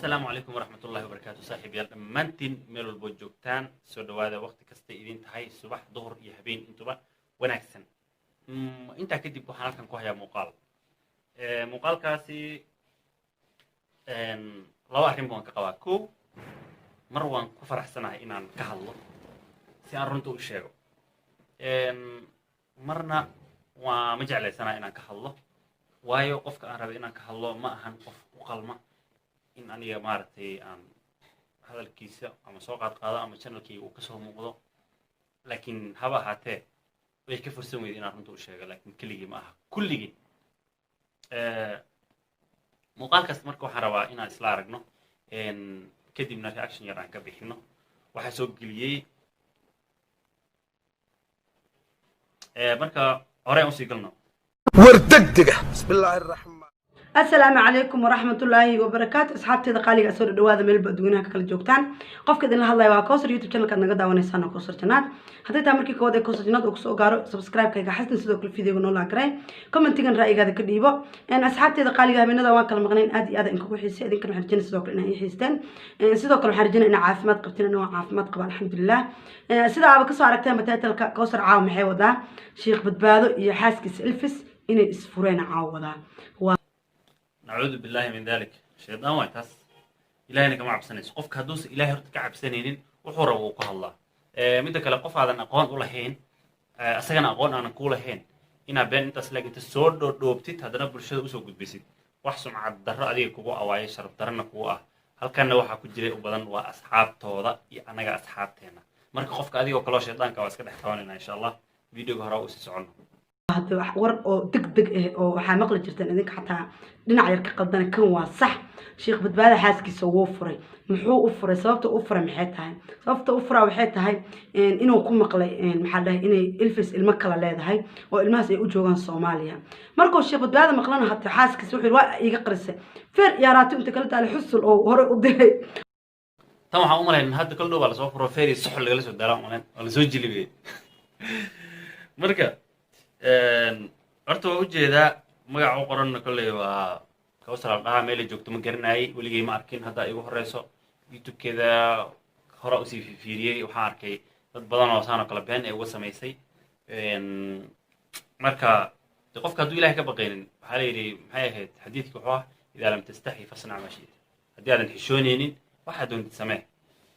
السلام عليكم ورحمة الله وبركاته. صاحب يا مانتين ميل البوجوكتان سو دوادا وقت كستا إذين تهاي الصباح ظهر يهبين انتبه وناكسن انت كدب waxaan halkan ku hayaa muuqaalkaasi laba arrin baan ka qabaa ko mar waan ku faraxsanahay inaan ka hadlo si aan runta u sheego marna waa ma jeclaysanahay inaan ka hadlo waayo qofka aan rabay inaan ka hadlo ma ahan qof u qalma in aniga maartay aan hadalkiisa ama soo qaado ama channelkayga uu ka soo muuqdo laakiin haba ahaatee way ka fursan weeyeen inaan runta u sheego laakiin keligii ma aha kulligii muuqaalkaas marka waxaan rabaa inaan isla aragno kadibna reaction yar aan ka bixino waxaa soo geliyey marka hore u sii galno war degdega bismillahir rahmaan السلام عليكم ورحمة الله وبركاته. أصحابتي دقالي أسود دوادة ميل بدونها كل جوكتان قف كده الله يوا كوسر يوتيوب channel كنا قد وانا سانو كوسر جنات حتى تعمل كودا كوسر جنات وكسو قارو سبسكرايب كي حسن سدو كل فيديو نولا قراي كومنتين رأي هذا كديبو ان أصحابتي دقالي قامين هذا واكل مغنين ادي هذا انكو حيسي ادين كانوا حرجين سدو كل انها يحيستان سدو كانوا حرجين ان عافمات قبتين انه عافمات قبل الحمد لله سدو ابا كسو عرقتين بتاعت كوسر عاو محي ودا شيخ بدبادو يا حاسكس الفس اني اسفورين عاودا نعوذ بالله من ذلك شيطان ويتاس إلهنا كما عبسنيس قفك هدوس إلهي رتك عبسنين وحورا وقه الله مدك لقف هذا أقوان أولا هين أسجن أقوان أنا كولا هين إن بين أنت سلاك أنت السود دوبتيت هذا نبل شيء وسوق بيسيد وحسم على الدراء دي كوبا أواي شرب درنا كوبا هل كان لوحة كجري وبدن وأصحاب توضا أنا جا أصحاب هنا مرك قفك هذه وكلا شيطان كواس كده حوالينا إن شاء الله فيديو جهراء وسيسعونه هذا ور أو دق أو حامق لجرتنا إنك حتى دنا عيرك قدنا كن وصح شيخ بدبادة حاسك يسوي فري محو أفري صوبته أفري محيتها صوبته أفري وحيتها إنه يكون مقلي محله إنه يلفس المكلا لهذا هاي والماس يوجوان الصومالية مركو الشيخ بدبادة مقلنا حتى حاسك يسوي الوقت يقرسه فر يا راتو أنت قلت على حس أو هري قدي طبعا عمره إن هذا كله ولا صفر فيري صح اللي جلسوا الدراهم ولا زوج اللي بيه مركا horta waa ujeedaa magaca u qoranna kolley waa kawsar aldhaha meelay joogto ma garanayay weligay ma arkin hadda igu horeyso youtube-keeda hore usii fiiriyey waxaan arkay dad badan oo saan oo kale been ay uga samaysay marka qofka hadduu ilahay ka baqaynin waxaa la yidhi maxay ahayd xadiidkii wuxuu ah idaa lam tastaxi fasnac maa shi'ta haddii aadan xishoonaynin waxaad doontid samee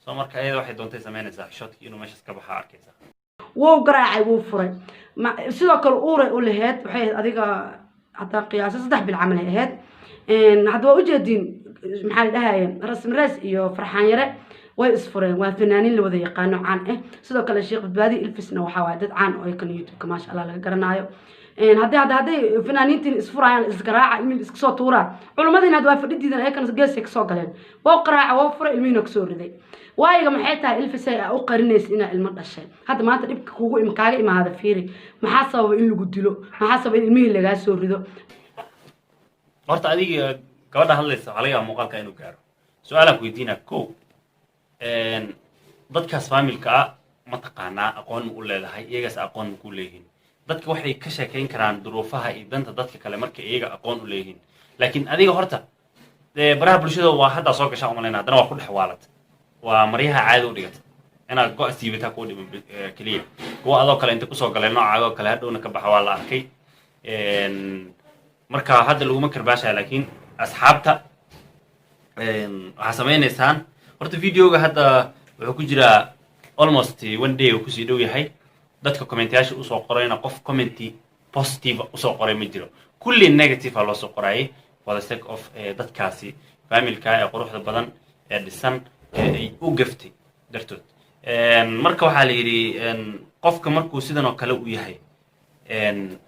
soo marka ayada waxay doontay samaynaysaa xishoodkii inuu meeshaas ka baxaa arkaysaa wuu garaacay wuu furay sidoo kale uuray u lahayd waxay ahayd adiga hataa qiyaasa 3 bil camal ay ahayd hadda waa ujeedin maxaa la dhahaye rasmi raas iyo farxaan yare way isfureen waa fanaaniin la wada yaqaano caan ah sidoo kale sheekh badbaadi ilfisna waxa waa dad caan oo kan youtube-ka maasha Allah laga garanayo hadday fanaaniintiin isfurayaan isgaraaca ilmiin iska soo tuuraan culimadiina hadda waa fadhidiidan ay kan gees ka soo galeen waa qaraaca waa furay ilmiina ka soo riday waayiga maxay tahay ilfisay u qarinaysa inaa ilmo dhashay hadda maanta dhibka kugu kaaga imaada fiiri maxaa sababa in lagu dilo maxaa sababa in ilmihii lagaa soo rido horta adiga gabadha hadlaysa waxaa laga yaabaa muuqaalka inuu gaaro su-aalaan ku weydiinaa ko dadkaas faamilka ah ma taqaanaa aqoon ma u leedahay iyagaas aqoon ma ku leeyihiin dadka waxay ka sheekayn karaan duruufaha iyo danta dadka kale marka iyaga aqoon u leeyihiin laakiin adiga horta baraha bulshada waa hadda soo gashaa umalayna haddana waa ku dhex waalad waa maryaha caadi u dhigata inaad go' siibataa kuu dhiman keliya kuwa adoo kale inta kusoo galay noocaagoo kale hadhowna ka baxa waa la arkay marka hadda laguma karbaashaya laakiin asxaabta waxaa samaynaysaan horta videoga hadda wuxuu ku jiraa almost 1 day uu kusii dhow yahay dadka commentayaasha usoo qorayna qof commenti positive usoo qoray ma jiro kulli negative loo soo qorayay for the sake of dadkaasi familka ee quruxda badan ee dhisan ay u gaftay dartood marka waxaa la yidhi qofka markuu sidan oo kale u yahay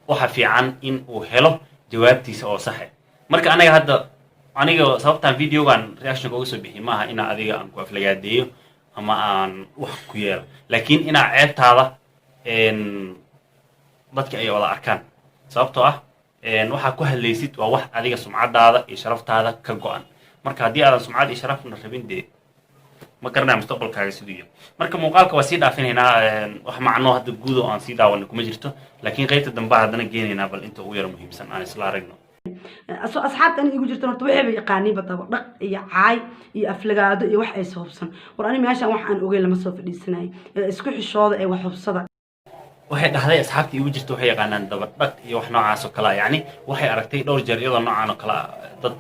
waxa fiican in uu helo jawaabtiisa oo sax ah marka aniga sababtaan videogan reaction uga soo bixi maaha inaa adiga aan ku aflagaadeeyo ama aan wax ku yeelo laakiin inaa ceebtaada dadka ay wada arkaan sababtoo ah waxaa ku hadlaysid waa wax adiga sumcadaada iyo sharaftaada ka go'an marka haddii aadan sumcad iyo sharafna rabin dee ma garanaya mustaqbalkaaga siduu yahay marka muuqaalka waa sii dhaafinaynaa wax macno hadda guud oo aan sii daawanay kuma jirto laakiin qaybta dambe haddana geenaynaa bal inta ugu yara muhiimsan aan isla aragno asxaabta aniga igu jirtan horta waxayba yaqaaniinba daba dhaq iyo caay iyo aflagaado iyo wax ay sababsan war ani meeshan wax aan ogeyn lama soo fadhiisanayo isku xishooda ee wax hubsada waxay dhahday asxaabtii igu jirta waxay yaqaanaan dabadhag iyo wax noocaas oo kale yacni waxay aragtay dhowr jeer iyadoo noocaan oo kale dad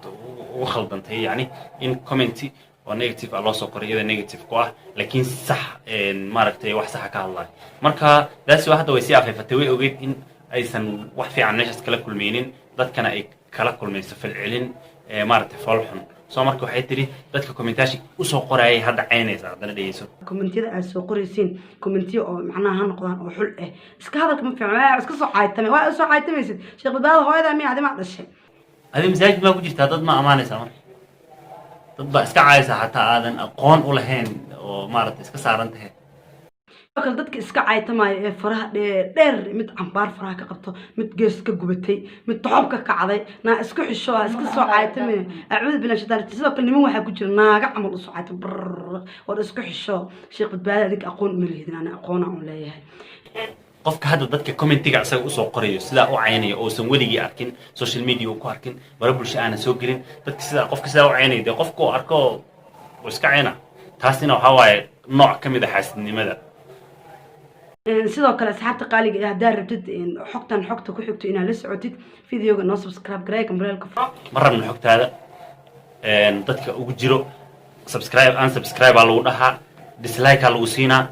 ugu khaldantay yacni in commenti oo negative ah loo soo qoray iyada negative ku ah laakiin sax maaragtay wax saxa ka hadlay marka daasi hadda way sii afayfatay way ogeyd in aysan wax fiican meeshaas kala kulmaynin dadkana ay kala kulmayso falcelin maaragtay foolxun soo marka waxay tiri dadka commentashi u soo qorayay hadda caynaysa haddana dhegeyso commentiyada aad soo qoraysiin commentiyo oo macnaha ha noqdaan oo xul ah iska hadalka ma fiicna waa iska soo caaytame waa soo caaytamaysid sheekh badbaado hooyada miya adima dhashay adi masaajid ma ku jirtaa dad ma amaanaysaa marka dad baa iska caayaysaa hataa aadan aqoon u lahayn oo maaragtay iska saaran tahay kale dadka iska caaytamaayo ee faraha dheer mid cambaar faraha ka qabto mid gees ka gubatay mid toxob ka kacday naa isku xisho iska soo caaytamay acuud bilan shaytaan sidoo kale niman waxa ku jira naaga camal u soo caaytay war isku xisho sheekh badbaado adig aqoon uma leedin ana aqoon aan leeyahay qofka hadda dadka commentiga isaga u soo qorayo sida u caynayo oo san weligii arkin social media ku arkin bara bulsho aan soo gelin dadka sida qofka sida u caynayo de qofku arko oo iska cayna taasina waxa waaye nooc kamid ah xaasidnimada sidoo kale asxaabta qaaliga ah haddaad rabtid xogta ku xigto inaad la socotid videoga noo subscribe gareey kambareelka ma rabno xogtaada dadka ugu jiro subscribe lagu dhahaa dislike lagu siinaa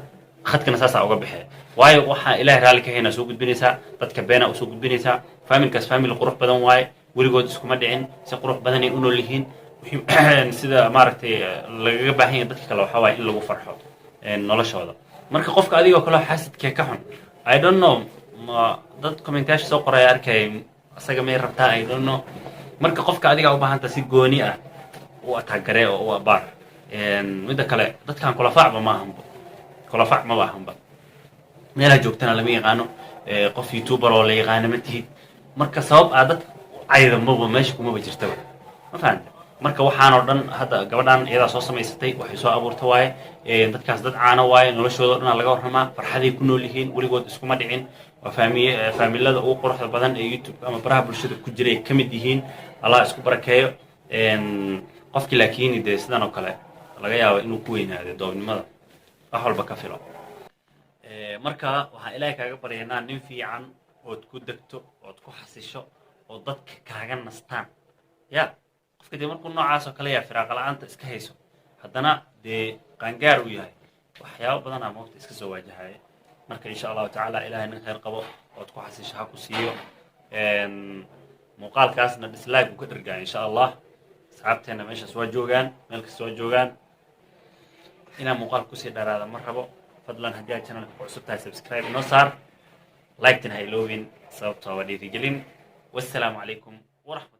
khadkana saasaa uga baxee waayo waxaa ilaahay raalli ka haynaa soo gudbinaysaa dadka beena usoo gudbinaysaa familkaas family qurux badan waaye weligood iskuma dhicin si qurux badanay u nool yihiin sida maaragtay lagaga baahan yahay dadka kale waxaa waaye in lagu farxo noloshooda marka qofka adigoo kale xaasidkee ka xun I don't know ma dad commentaasha soo qoraya arkay asaga may rabtaa I don't know marka qofka adiga u baahanta si gooni ah u ataagaree oo u abaar midda kale dadkan kula faacba ma ahanba meelaha joogtana lama yaqaano qof youtuber oo la yaqaano ma tihid marka sabab aad dad cayda maba meesha kumaba jirtaba ma fahanta marka waxaan oo dhan hadda gabadhan iyadaa soo samaysatay waxay soo abuurta waaye dadkaas dad caano waaye noloshooda o dhan laga warramaa farxaday ku nool yihiin weligood iskuma dhicin waa faamilada ugu quruxda badan ee youtube ama baraha bulshada ku jiray ka mid yihiin allah isku barakeeyo qofkii laakiin dee sidan oo kale laga yaabo inuu ku weynaado doobnimada wax walba ka filo marka waxaan ilaahay kaaga baryaynaa nin fiican ood ku degto ood ku xasisho oo dadka kaaga nastaan ya qofka dee markuu noocaas oo kale yaa firaaqa la-aanta iska hayso haddana dee qaangaar u yahay waxyaabo badanaa moogta iska soo waajahaya marka insha allahu tacaala ilaahay nin khayr qabo ood ku xasisho ha ku siiyo muuqaalkaasna dislike uu ka dhargaa insha allah asxaabteena meeshaas waa joogaan meel kasta waa joogaan inaan muuqaalka kusii dheeraada ma rabo fadlan haddii aad channelka ku cusub tahay subscribe noo saar like-tan ha iloobin sababtoo waa dhiirigelin wassalaamu calaykum waraxmat